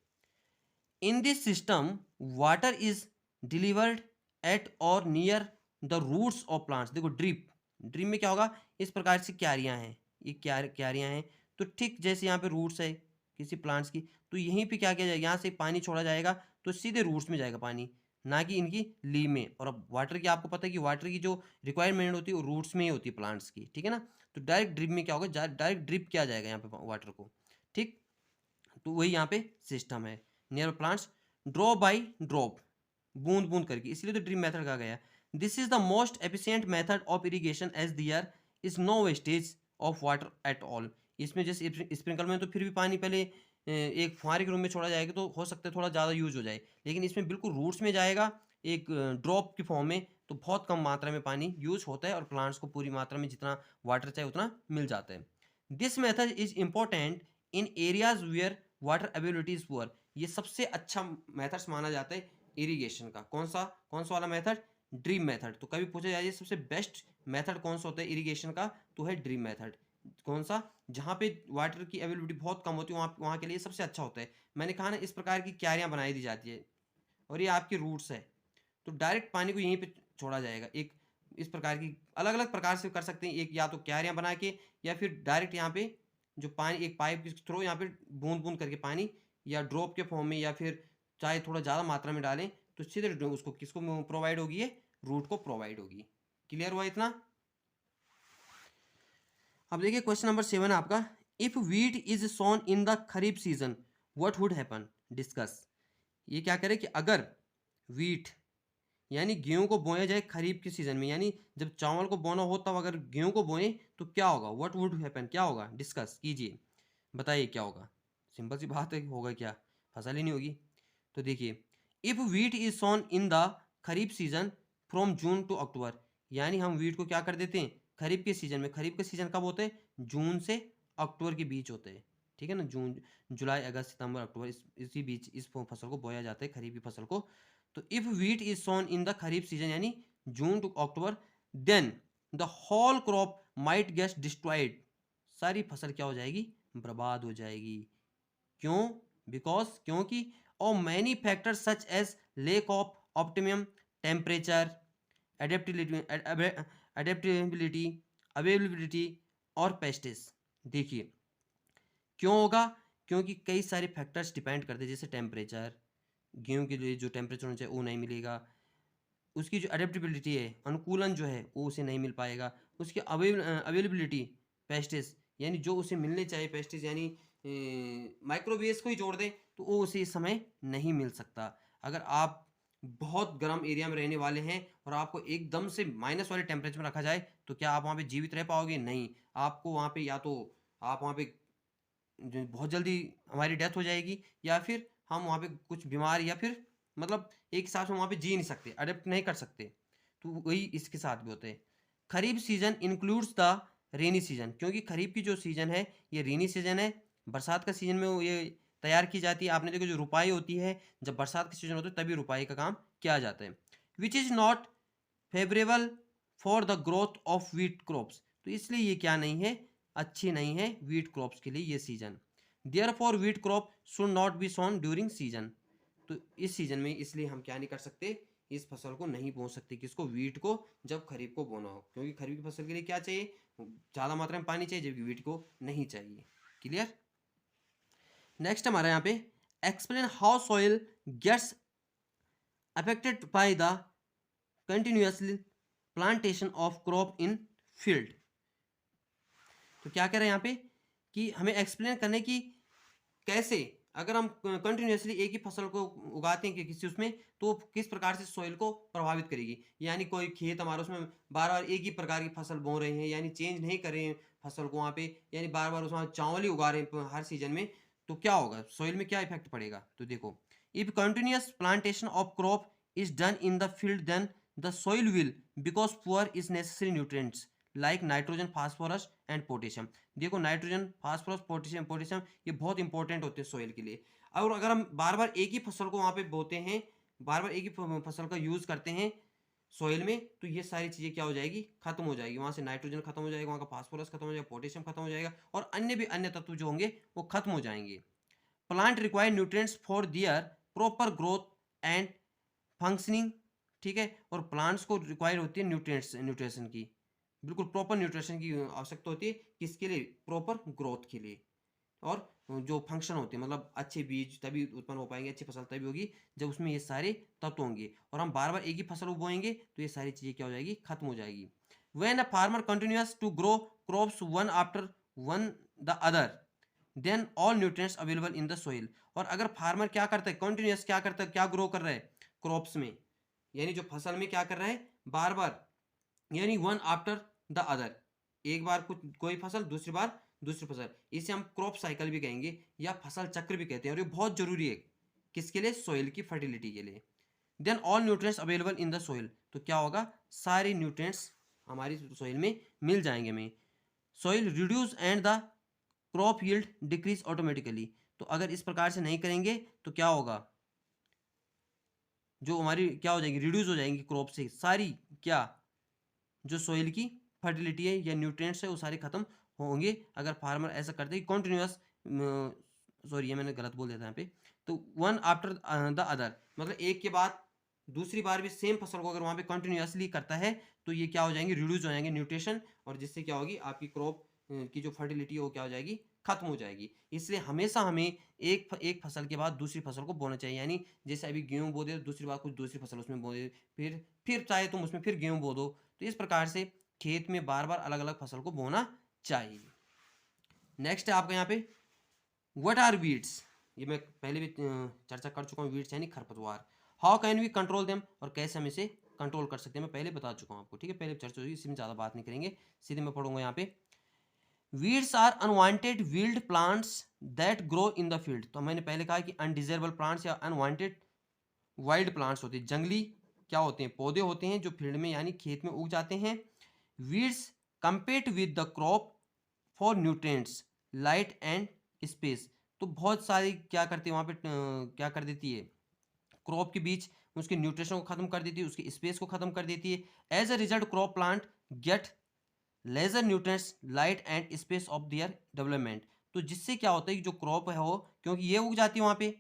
In this system water is delivered at or near the roots of plants. देखो ड्रिप, ड्रिप में क्या होगा, इस प्रकार से क्यारियां हैं, ये क्यारियां हैं, तो ठीक जैसे यहाँ पे रूट्स है किसी प्लांट्स की, तो यहीं पे क्या किया जाएगा, यहाँ से पानी छोड़ा जाएगा तो सीधे रूट्स में जाएगा पानी, ना कि इनकी लीव में। और अब वाटर की आपको पता है कि वाटर की जो रिक्वायरमेंट होती है वो रूट्स में ही होती है प्लांट्स की, ठीक है ना। तो डायरेक्ट ड्रिप में क्या होगा, डायरेक्ट ड्रिप किया जाएगा यहाँ पे वाटर को, ठीक। तो वही यहाँ पे सिस्टम है, near plants drop by drop, बूंद बूंद करके, इसलिए तो ड्रिप मेथड कहा गया। This is the most efficient method of irrigation as there is no wastage of water at all. इसमें जैसे स्प्रिंकल में तो फिर भी पानी पहले एक फुहारे के रूप में छोड़ा जाएगा तो हो सकता है थोड़ा ज़्यादा यूज हो जाए, लेकिन इसमें बिल्कुल रूट्स में जाएगा एक ड्रॉप की फॉर्म में, तो बहुत कम मात्रा में पानी यूज होता है और प्लांट्स को पूरी मात्रा में जितना वाटर चाहिए उतना मिल जाता है। This method is important in areas where water availability is poor. ये सबसे अच्छा मेथड्स माना जाता है इरिगेशन का। कौन सा वाला मेथड, ड्रिप मेथड। तो कभी पूछा जाए सबसे बेस्ट मेथड कौन सा होता है इरिगेशन का, तो है ड्रिप मेथड। कौन सा, जहाँ पे वाटर की अवेलेबिलिटी बहुत कम होती है वहाँ के लिए सबसे अच्छा होता है। मैंने कहा ना इस प्रकार की क्यारियाँ बनाई दी जाती है और ये आपके रूट्स है, तो डायरेक्ट पानी को यहीं पे छोड़ा जाएगा। एक इस प्रकार की अलग अलग प्रकार से कर सकते हैं, एक या तो क्यारियाँ बना के या फिर डायरेक्ट यहाँ पे जो पानी एक पाइप के थ्रू यहाँ पे बूंद बूंद करके पानी या ड्रॉप के फॉर्म में या फिर चाहे थोड़ा ज़्यादा मात्रा में डालें तो सीधे उसको किसको प्रोवाइड होगी, ये रूट को प्रोवाइड होगी। क्लियर हुआ इतना। अब देखिए क्वेश्चन नंबर 7 आपका, if wheat is sown in the kharif season what would happen, discuss. ये क्या करे कि अगर वीट यानी गेहूं को बोया जाए खरीफ के सीजन में, यानी जब चावल को बोना हो तब अगर गेहूं को बोए तो क्या होगा, व्हाट वुड हैपन, क्या होगा, डिस्कस कीजिए, बताइए क्या होगा। सिंपल सी बात है, होगा क्या, फसल ही नहीं होगी। तो देखिए if wheat is sown in the kharif season from June to October, यानी हम वीट को क्या कर देते हैं खरीफ के सीजन में। खरीफ के सीजन कब होते हैं, जून से अक्टूबर के बीच होते हैं, ठीक है ना। जून जुलाई अगस्त सितंबर अक्टूबर इसी बीच इस फसल को बोया जाता है, खरीफ की फसल को। तो if wheat is sown in the kharif season यानी June to October, then the whole crop might get destroyed, सारी फसल क्या हो जाएगी, बर्बाद हो जाएगी। क्यों, बिकॉज क्योंकि और many factors such as lack of optimum temperature, adaptability, availability और पेस्टिस। देखिए क्यों होगा, क्योंकि कई सारे फैक्टर्स डिपेंड करते हैं, जैसे टेम्परेचर, गेहूं के लिए जो टेम्परेचर होना चाहिए वो नहीं मिलेगा, उसकी जो अडेप्टेबिलिटी है, अनुकूलन जो है वो उसे नहीं मिल पाएगा, उसकी अवेलेबिलिटी, पेस्टिस यानी जो उसे मिलने चाहिए, पेस्टिस यानी माइक्रोवेव्स को ही जोड़ दें तो वो उसे इस समय नहीं मिल सकता। अगर आप बहुत गर्म एरिया में रहने वाले हैं और आपको एकदम से माइनस वाले टेम्परेचर में रखा जाए तो क्या आप वहाँ पे जीवित रह पाओगे? नहीं, आपको वहाँ पे या तो आप वहाँ पे बहुत जल्दी हमारी डेथ हो जाएगी, या फिर हम वहाँ पे कुछ बीमार, या फिर मतलब एक हिसाब से वहाँ पे जी नहीं सकते, अडेप्ट नहीं कर सकते। तो वही इसके साथ भी होते हैं। Kharif season includes the rainy season, क्योंकि खरीफ की जो सीजन है ये रेनी सीजन है, बरसात का सीजन में वो ये तैयार की जाती है। आपने देखो जो रुपाई होती है, जब बरसात का सीजन होता है तभी रुपाई का काम किया जाता है। Which is not favourable for the growth of wheat crops, तो इसलिए ये क्या नहीं है, अच्छी नहीं है वीट क्रॉप्स के लिए ये season. Therefore wheat crop should not be sown during season, तो इस सीजन में इसलिए हम क्या नहीं कर सकते, इस फसल को नहीं बो सकते, किसको, वीट को, जब खरीफ को बोना हो, क्योंकि खरीफ की फसल के लिए क्या चाहिए, ज़्यादा मात्रा में पानी चाहिए, जबकि वीट को नहीं चाहिए। क्लियर। नेक्स्ट हमारा यहाँ पे explain how soil gets affected by the continuously plantation of crop in field. तो क्या कह रहे हैं यहाँ पे कि हमें एक्सप्लेन करने की कैसे, अगर हम कंटिन्यूअसली एक ही फसल को उगाते हैं कि किसी उसमें, तो किस प्रकार से सॉइल को प्रभावित करेगी। यानी कोई खेत हमारा उसमें बार बार एक ही प्रकार की फसल बो रहे हैं, यानी चेंज नहीं कर रहे हैं फसल को वहाँ पे, यानी बार बार उसमें चावल ही उगा रहे हैं हर सीजन में, तो क्या होगा, सॉइल में क्या इफेक्ट पड़ेगा। तो देखो, if continuous plantation of crop is done in the field then the soil will because poor is necessary nutrients like nitrogen, phosphorus and potassium. देखो नाइट्रोजन, फास्फोरस, पोटेशियम ये बहुत इंपॉर्टेंट होते हैं सॉइल के लिए। और अगर हम बार बार एक ही फसल को वहाँ पे बोते हैं, बार बार एक ही फसल का यूज करते हैं सॉइल में, तो ये सारी चीज़ें क्या हो जाएगी, खत्म हो जाएगी। वहाँ से नाइट्रोजन खत्म हो जाएगा, वहाँ का फास्फोरस खत्म हो जाएगा, पोटेशियम खत्म हो जाएगा, और अन्य भी अन्य तत्व जो होंगे वो खत्म हो जाएंगे। Plant require nutrients for their proper growth and functioning, ठीक है। और प्लांट्स को रिक्वायर होती है न्यूट्रिशन की, बिल्कुल प्रॉपर न्यूट्रिशन की आवश्यकता होती है, किसके लिए, प्रॉपर ग्रोथ के लिए, और जो फंक्शन होते हैं, मतलब अच्छे बीज तभी उत्पन्न हो पाएंगे, अच्छी फसल तभी होगी जब उसमें ये सारे तत्व होंगे। और हम बार बार एक ही फसल बोएंगे तो ये सारी चीज़ें क्या हो जाएगी, खत्म हो जाएगी। When a farmer continuous to grow crops one after one the other then all nutrients available in the soil. और अगर फार्मर क्या करता है, कंटिन्यूअस क्या करता है, क्या ग्रो कर रहा है क्रॉप्स में, यानी जो फसल में क्या कर रहा है, बार बार, यानी वन आफ्टर द अदर, एक बार कुछ कोई फसल, दूसरी बार दूसरी फसल, इसे हम क्रॉप साइकिल भी कहेंगे या फसल चक्र भी कहते हैं। और ये बहुत जरूरी है किसके लिए, सोइल की फर्टिलिटी के लिए। Then all nutrients available in the soil, तो क्या होगा, सारे न्यूट्रिएंट्स हमारी सोइल में मिल जाएंगे हमें। Soil reduce and the crop yield decrease automatically, तो अगर इस प्रकार से नहीं करेंगे तो क्या होगा, जो हमारी क्या हो जाएगी, रिड्यूस हो जाएंगी क्रॉप से सारी, क्या जो सोइल की फर्टिलिटी है या न्यूट्रिएंट्स है वो सारे खत्म होंगे। अगर फार्मर ऐसा करते हैं कंटिन्यूअस, सॉरी ये मैंने गलत बोल दिया था यहाँ पे, तो वन आफ्टर द अदर, मतलब एक के बाद दूसरी बार भी सेम फसल को अगर वहाँ पे कंटिन्यूअसली करता है तो ये क्या हो जाएंगे, रिड्यूस हो जाएंगे न्यूट्रिशन, और जिससे क्या होगी, आपकी क्रॉप की जो फर्टिलिटी है वो क्या हो जाएगी, खत्म हो जाएगी। इसलिए हमेशा हमें एक फसल के बाद दूसरी फसल को बोना चाहिए। यानी जैसे अभी गेहूं बो दे, दूसरी बार कुछ दूसरी फसल उसमें बो दे, फिर चाहे तुम उसमें फिर गेहूं बो दो, तो इस प्रकार से खेत में बार बार अलग अलग फसल को बोना चाहिए। नेक्स्ट है आपका यहाँ पे व्हाट आर वीड्स, ये मैं पहले भी चर्चा कर चुका हूँ, वीड्स यानी खरपतवार। How can we control them, और कैसे हम इसे कंट्रोल कर सकते हैं, मैं पहले बता चुका हूँ आपको, ठीक है, पहले चर्चा होगी, इसमें ज़्यादा बात नहीं करेंगे, सीधे मैं पढ़ूंगा यहाँ पे। Weeds are unwanted wild plants that grow in the field, तो मैंने पहले कहा कि अनडिजायरेबल प्लांट्स या अनवांटेड वाइल्ड प्लांट्स होते हैं, जंगली क्या होते हैं, पौधे होते हैं जो फील्ड में यानी खेत में उग जाते हैं। Weeds compete with the crop for nutrients light and space, तो बहुत सारी क्या करती है वहाँ पे क्या कर देती है, क्रॉप के बीच उसके न्यूट्रिशन को खत्म कर देती है, उसकी स्पेस को खत्म कर देती है। As a result crop plant get lesser nutrients light and space of their development, तो जिससे क्या होता है कि जो क्रॉप है वो, क्योंकि ये उग जाती है वहाँ पे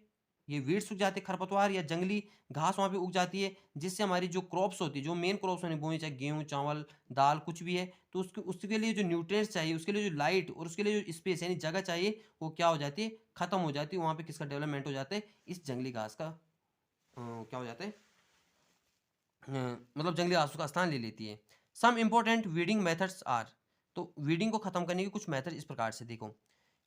ये वीड्स उग जाते हैं, खरपतवार या जंगली घास वहाँ पे उग जाती है, जिससे हमारी जो क्रॉप्स होती है, जो मेन क्रॉप्स होनी बोनी, चाहे गेहूँ, चावल, दाल कुछ भी है, तो उसके लिए जो न्यूट्रिएंट्स चाहिए, उसके लिए जो लाइट और उसके लिए जो स्पेस यानी जगह चाहिए, वो क्या हो जाती है, खत्म हो जाती है। वहाँ पे किसका डेवलपमेंट हो जाता है, इस जंगली घास का क्या हो जाता है, मतलब जंगली घास का स्थान ले लेती है। Some important weeding methods are, तो वीडिंग को खत्म करने के कुछ मेथड इस प्रकार से देखो।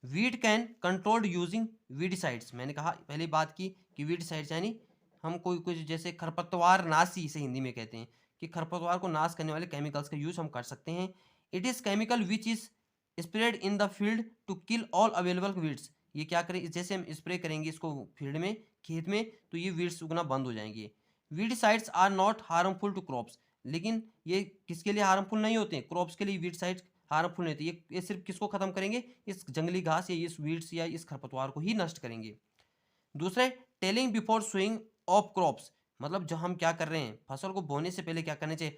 Weed can controlled using weedicides, मैंने कहा पहले बात की कि वीडिसाइड्स यानी हम कोई कुछ जैसे खरपतवार नाशी इसे हिंदी में कहते हैं, कि खरपतवार को नाश करने वाले केमिकल्स का यूज हम कर सकते हैं। It is chemical which is spread in the field to kill all available weeds, ये क्या करें, जैसे हम स्प्रे करेंगे इसको फील्ड में, खेत में, तो ये वीड्स उगना बंद हो जाएंगे। Weedicides are not harmful to crops, लेकिन ये किसके लिए हार्मफुल नहीं होते हैं, क्रॉप्स के लिए वीडिसाइड्स हार्मफुल नहीं होती। ये सिर्फ किसको खत्म करेंगे, इस जंगली घास या इस वीड्स या इस खरपतवार को ही नष्ट करेंगे। दूसरे, tilling before sowing of crops, मतलब जो हम क्या कर रहे हैं, फसल को बोने से पहले क्या करना चाहिए।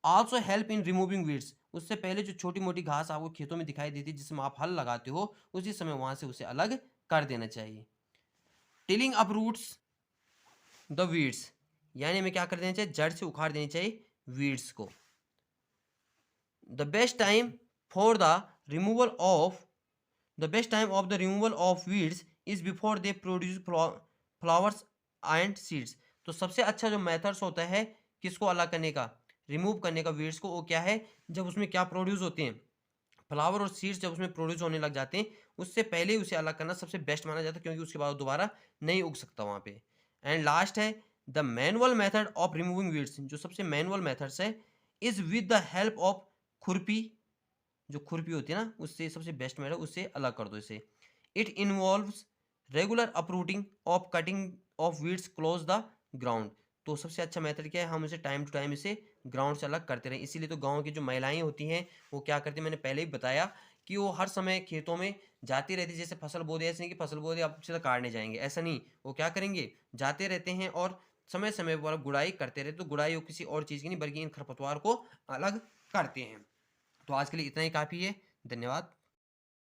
Also help in removing weeds, उससे पहले जो छोटी मोटी घास आपको खेतों में दिखाई देती है जिसमें आप हल लगाते हो, उसी समय वहां से उसे अलग कर देना चाहिए। Tilling uproots the weeds, यानी हमें क्या कर देना चाहिए, जड़ से उखाड़ देनी चाहिए वीड्स को। The best time for the removal of the best time of the removal of weeds is before they produce flowers and seeds, तो सबसे अच्छा जो मेथड्स होता है किसको अलग करने का, रिमूव करने का वीड्स को, वो क्या है, जब उसमें क्या प्रोड्यूस होते हैं, फ्लावर और सीड्स जब उसमें प्रोड्यूस होने लग जाते हैं, उससे पहले ही उसे अलग करना सबसे बेस्ट माना जाता है, क्योंकि उसके बाद दोबारा नहीं उग सकता वहाँ पे। एंड लास्ट है the manual method of removing weeds, जो सबसे मैनुअल मेथड्स है, is with the help of खुरपी, जो खुरपी होती है ना, उससे सबसे बेस्ट मेथड, उससे अलग कर दो इसे। It involves regular uprooting of cutting of weeds close the ground, तो सबसे अच्छा मेथड क्या है, हम इसे टाइम टू टाइम इसे ग्राउंड से अलग करते रहें। इसीलिए तो गांव की जो महिलाएं होती हैं वो क्या करती हैं, मैंने पहले ही बताया कि वो हर समय खेतों में जाती रहती, जैसे फसल बो दे, ऐसे नहीं कि फसल बो दे अब सीधा काटने जाएंगे, ऐसा नहीं, वो क्या करेंगे, जाते रहते हैं और समय समय पर गुड़ाई करते रहते, तो गुड़ाई वो किसी और चीज़ की नहीं बल्कि इन खरपतवार को अलग करते हैं। तो आज के लिए इतना ही काफ़ी है, धन्यवाद।